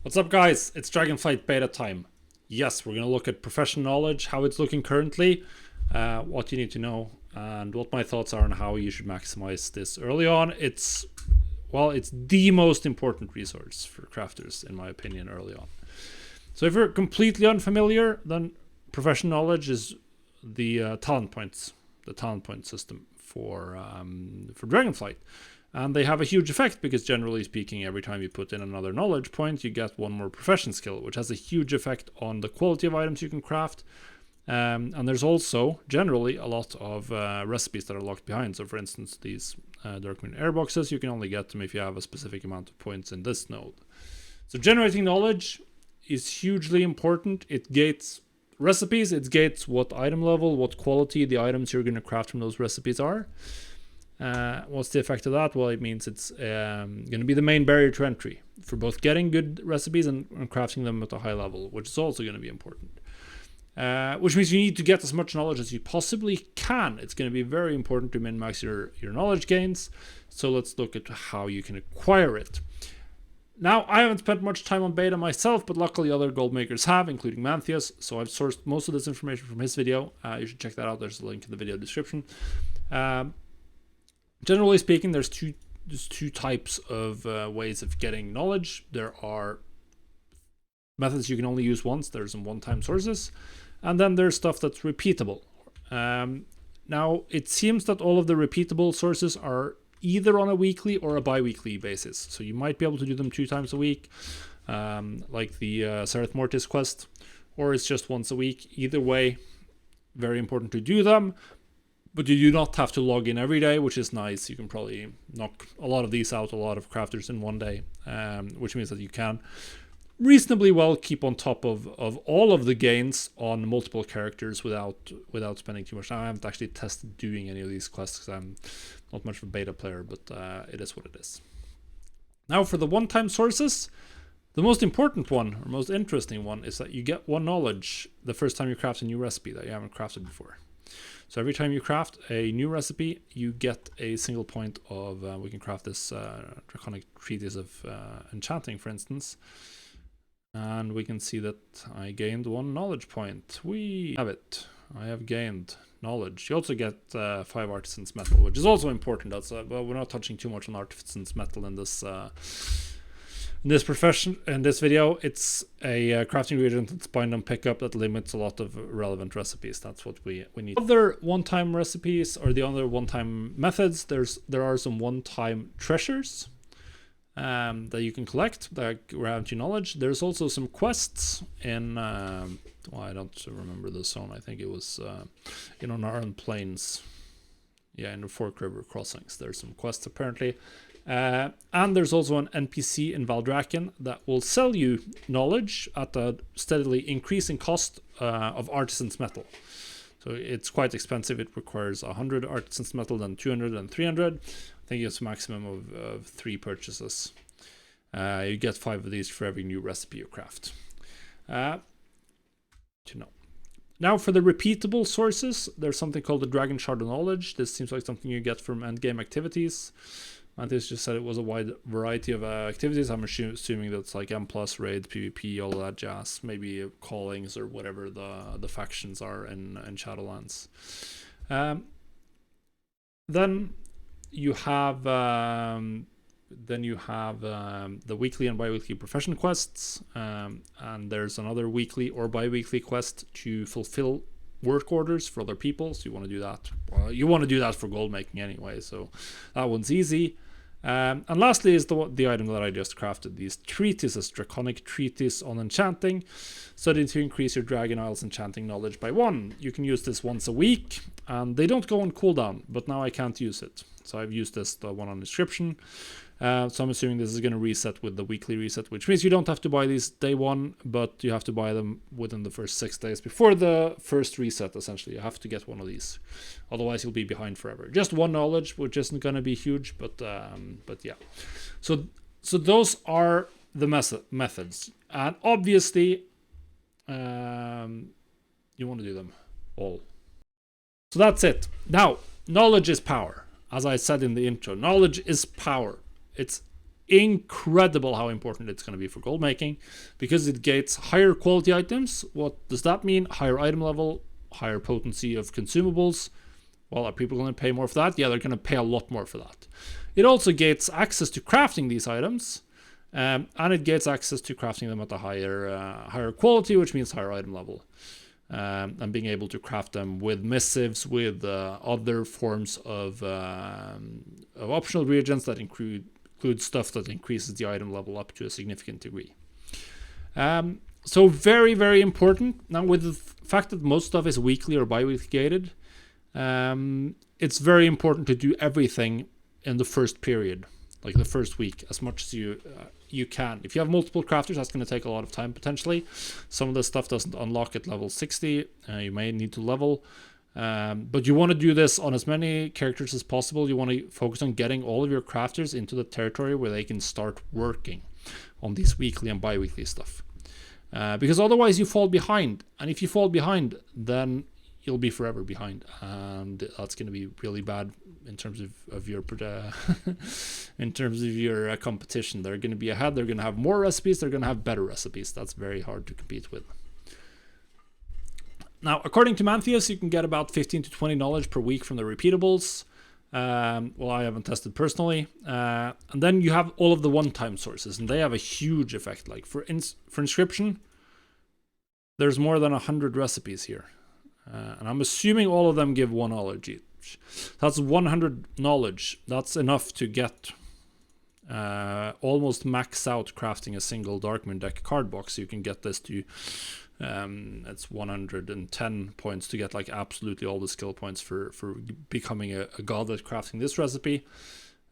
What's up, guys? It's Dragonflight beta time. Yes, we're going to look at professional knowledge, how it's looking currently, what you need to know, and what my thoughts are on how you should maximize this early on. It's the most important resource for crafters, in my opinion, early on. So if you're completely unfamiliar, then professional knowledge is the talent point system for Dragonflight. And they have a huge effect because, generally speaking, every time you put in another knowledge point, you get one more profession skill, which has a huge effect on the quality of items you can craft. And there's also, generally, a lot of recipes that are locked behind. So, for instance, these Darkmoon air boxes, you can only get them if you have a specific amount of points in this node. So generating knowledge is hugely important. It gates recipes, it gates what item level, what quality the items you're going to craft from those recipes are. What's the effect of that? Well, it means it's going to be the main barrier to entry for both getting good recipes and crafting them at a high level, which is also going to be important. Which means you need to get as much knowledge as you possibly can. It's going to be very important to min-max your knowledge gains. So let's look at how you can acquire it. Now, I haven't spent much time on beta myself, but luckily other gold makers have, including Mantheus. So I've sourced most of this information from his video. You should check that out. There's a link in the video description. Generally speaking, there's two types of ways of getting knowledge. There are methods you can only use once. There's some one-time sources. And then there's stuff that's repeatable. Now, it seems that all of the repeatable sources are either on a weekly or a bi-weekly basis. So you might be able to do them 2 times a week, like the Sereth Mortis quest, or it's just once a week. Either way, very important to do them. But you do not have to log in every day, which is nice. You can probably knock a lot of these out, a lot of crafters in one day, which means that you can reasonably well keep on top of all of the gains on multiple characters without spending too much time. I haven't actually tested doing any of these quests because I'm not much of a beta player, but it is what it is. Now for the one-time sources, the most important one, or most interesting one, is that you get one knowledge the first time you craft a new recipe that you haven't crafted before. So every time you craft a new recipe, you get a single point of, we can craft this draconic treatise of enchanting, for instance. And we can see that I gained 1 knowledge point. We have it. I have gained knowledge. You also get 5 artisan's metal, which is also important. That's but we're not touching too much on artisan's metal in this video. It's a crafting reagent that's bind and pickup that limits a lot of relevant recipes. That's what we need. Other one-time recipes, or the other one-time methods, there are some one-time treasures that you can collect that grant you knowledge. There's also some quests in I don't remember the zone. I think it was in Onaran Plains. Yeah, in the Fork River crossings. There's some quests apparently. And there's also an NPC in Valdraken that will sell you knowledge at a steadily increasing cost of artisan's metal. So it's quite expensive. It requires 100 artisan's metal, then 200 and 300. I think it's a maximum of 3 purchases. You get 5 of these for every new recipe you craft. To know. Now for the repeatable sources, there's something called the Dragon Shard of Knowledge. This seems like something you get from endgame activities. Mantis just said it was a wide variety of activities. I'm assuming that's like M+, raid, PvP, all that jazz. Maybe callings or whatever the factions are in Shadowlands. Then you have the weekly and bi-weekly profession quests, and there's another weekly or bi-weekly quest to fulfill work orders for other people. So you want to do that. Well, you want to do that for gold making anyway, so that one's easy. And lastly is the item that I just crafted, these treatises, draconic treatise on enchanting, studied to increase your Dragon Isles enchanting knowledge by 1. You can use this once a week, and they don't go on cooldown, but now I can't use it. So I've used this, the one on description. So I'm assuming this is going to reset with the weekly reset, which means you don't have to buy these day 1, but you have to buy them within the first 6 days before the first reset, essentially. You have to get one of these. Otherwise, you'll be behind forever. Just 1 knowledge, which isn't going to be huge, but yeah. So those are the methods. And obviously, you want to do them all. So that's it. Now, knowledge is power. As I said in the intro, knowledge is power. It's incredible how important it's going to be for gold making, because it gates higher quality items. What does that mean? Higher item level, higher potency of consumables. Well, are people going to pay more for that? Yeah, they're going to pay a lot more for that. It also gates access to crafting these items, and it gates access to crafting them at a higher quality, which means higher item level, and being able to craft them with missives, with other forms of optional reagents that include stuff that increases the item level up to a significant degree. So very, very important. Now, with the fact that most stuff is weekly or bi-weekly gated, it's very important to do everything in the first period, like the first week, as much as you can. If you have multiple crafters, that's going to take a lot of time potentially. Some of the stuff doesn't unlock at level 60. You may need to level. But you want to do this on as many characters as possible. You want to focus on getting all of your crafters into the territory where they can start working on these weekly and bi-weekly stuff. Because otherwise you fall behind. And if you fall behind, then you'll be forever behind. And that's going to be really bad in terms of your in terms of your competition. They're going to be ahead. They're going to have more recipes. They're going to have better recipes. That's very hard to compete with. Now, according to Mantheus, you can get about 15 to 20 knowledge per week from the repeatables. Well, I haven't tested personally. And then you have all of the one-time sources, and they have a huge effect. Like for inscription, there's more than 100 recipes here. And I'm assuming all of them give 1 knowledge each. That's 100 knowledge. That's enough to get almost max out crafting a single Darkmoon deck card box. So you can get this to... it's 110 points to get like absolutely all the skill points for becoming a god at crafting this recipe.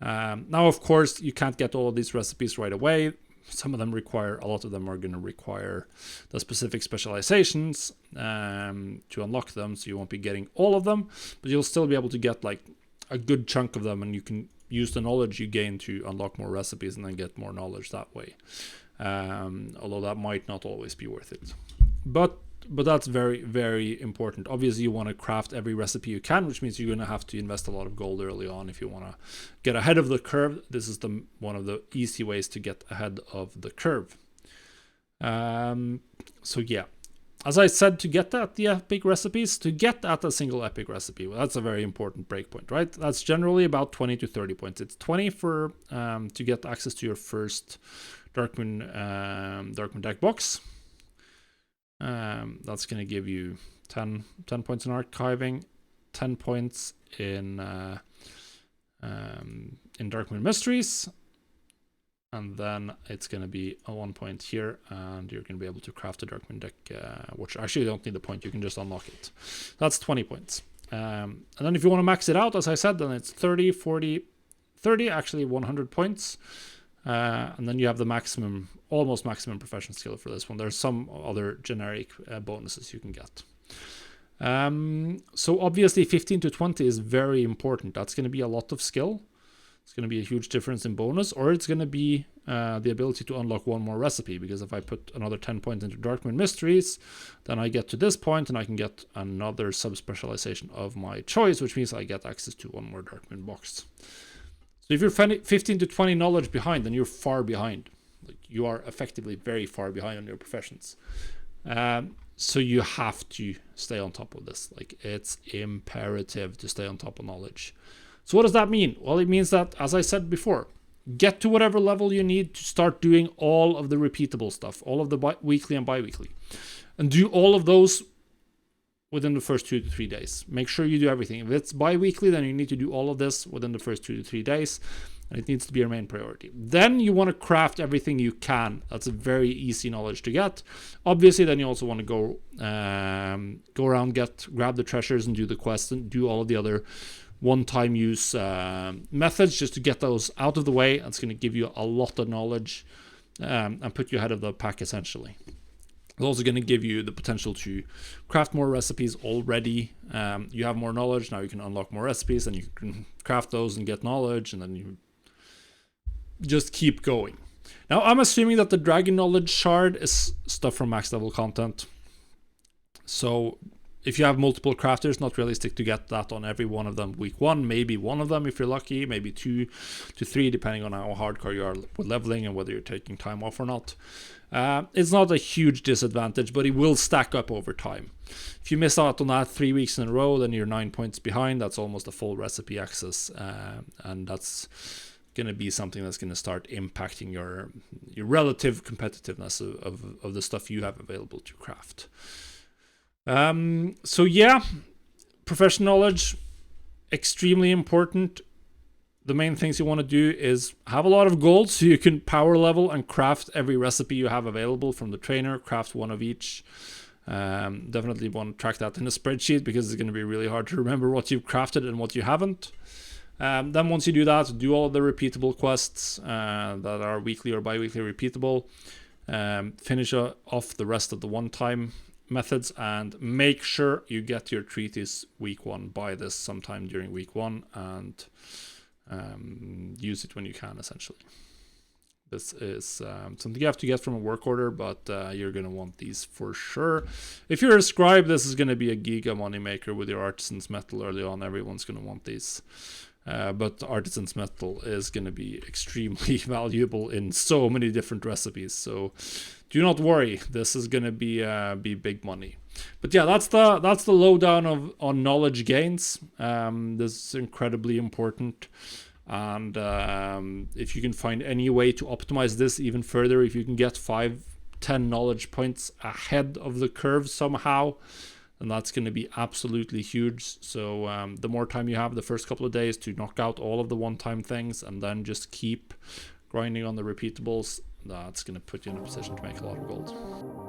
Now, of course, you can't get all of these recipes right away. Some of them a lot of them are going to require the specific specializations to unlock them, so you won't be getting all of them, but you'll still be able to get like a good chunk of them, and you can use the knowledge you gain to unlock more recipes and then get more knowledge that way. Although that might not always be worth it. But that's very, very important. Obviously, you want to craft every recipe you can, which means you're going to have to invest a lot of gold early on if you want to get ahead of the curve. This is one of the easy ways to get ahead of the curve. So yeah, as I said, to get at the epic recipes, to get at a single epic recipe, well, that's a very important breakpoint, right? That's generally about 20 to 30 points. It's 20 for to get access to your first Darkmoon deck box. That's going to give you 10 points in archiving, 10 points in Darkmoon Mysteries, and then it's going to be a 1 point here, and you're going to be able to craft a Darkmoon deck, which actually you don't need a point, you can just unlock it. That's 20 points. And then if you want to max it out, as I said, then it's 30, 40, 30, actually 100 points. And then you have the almost maximum profession skill for this one. There's some other generic bonuses you can get. So obviously 15 to 20 is very important. That's going to be a lot of skill. It's going to be a huge difference in bonus, or it's going to be the ability to unlock one more recipe, because if I put another 10 points into Darkmoon Mysteries, then I get to this point and I can get another sub-specialization of my choice, which means I get access to one more Darkmoon box. So if you're 15 to 20 knowledge behind, then you're far behind. Like, you are effectively very far behind on your professions. So you have to stay on top of this. Like, it's imperative to stay on top of knowledge. So what does that mean? Well, it means that, as I said before, get to whatever level you need to start doing all of the repeatable stuff, all of the weekly and bi-weekly. And do all of those within the first 2 to 3 days. Make sure you do everything. If it's bi-weekly, then you need to do all of this within the first 2 to 3 days, and it needs to be your main priority. Then you want to craft everything you can. That's a very easy knowledge to get. Obviously, then you also want to go around, grab the treasures and do the quests and do all of the other one-time use methods just to get those out of the way. That's going to give you a lot of knowledge and put you ahead of the pack, essentially. It's also going to give you the potential to craft more recipes already. You have more knowledge, now you can unlock more recipes, and you can craft those and get knowledge, and then you just keep going. Now, I'm assuming that the Dragon Knowledge Shard is stuff from max level content. So if you have multiple crafters, not realistic to get that on every one of them week 1. Maybe one of them if you're lucky, maybe 2 to 3 depending on how hardcore you are with leveling and whether you're taking time off or not. It's not a huge disadvantage, but it will stack up over time. If you miss out on that 3 weeks in a row, then you're 9 points behind. That's almost a full recipe access, and that's going to be something that's going to start impacting your relative competitiveness of the stuff you have available to craft. So yeah, professional knowledge, extremely important. The main things you want to do is have a lot of gold so you can power level and craft every recipe you have available from the trainer. Craft one of each. Definitely want to track that in a spreadsheet because it's going to be really hard to remember what you've crafted and what you haven't. Then once you do that, do all the repeatable quests that are weekly or bi-weekly repeatable. Finish off the rest of the one-time methods and make sure you get your treatise week 1. Buy this sometime during week 1 and use it when you can, essentially. This is something you have to get from a work order, but you're going to want these for sure. If you're a scribe, this is going to be a giga moneymaker with your artisan's metal early on. Everyone's going to want these. But artisan's metal is going to be extremely valuable in so many different recipes. So do not worry. This is going to be big money. But yeah, that's the lowdown on knowledge gains. This is incredibly important. And if you can find any way to optimize this even further, if you can get 5-10 knowledge points ahead of the curve somehow, then that's going to be absolutely huge. So the more time you have the first couple of days to knock out all of the one-time things and then just keep grinding on the repeatables, that's going to put you in a position to make a lot of gold.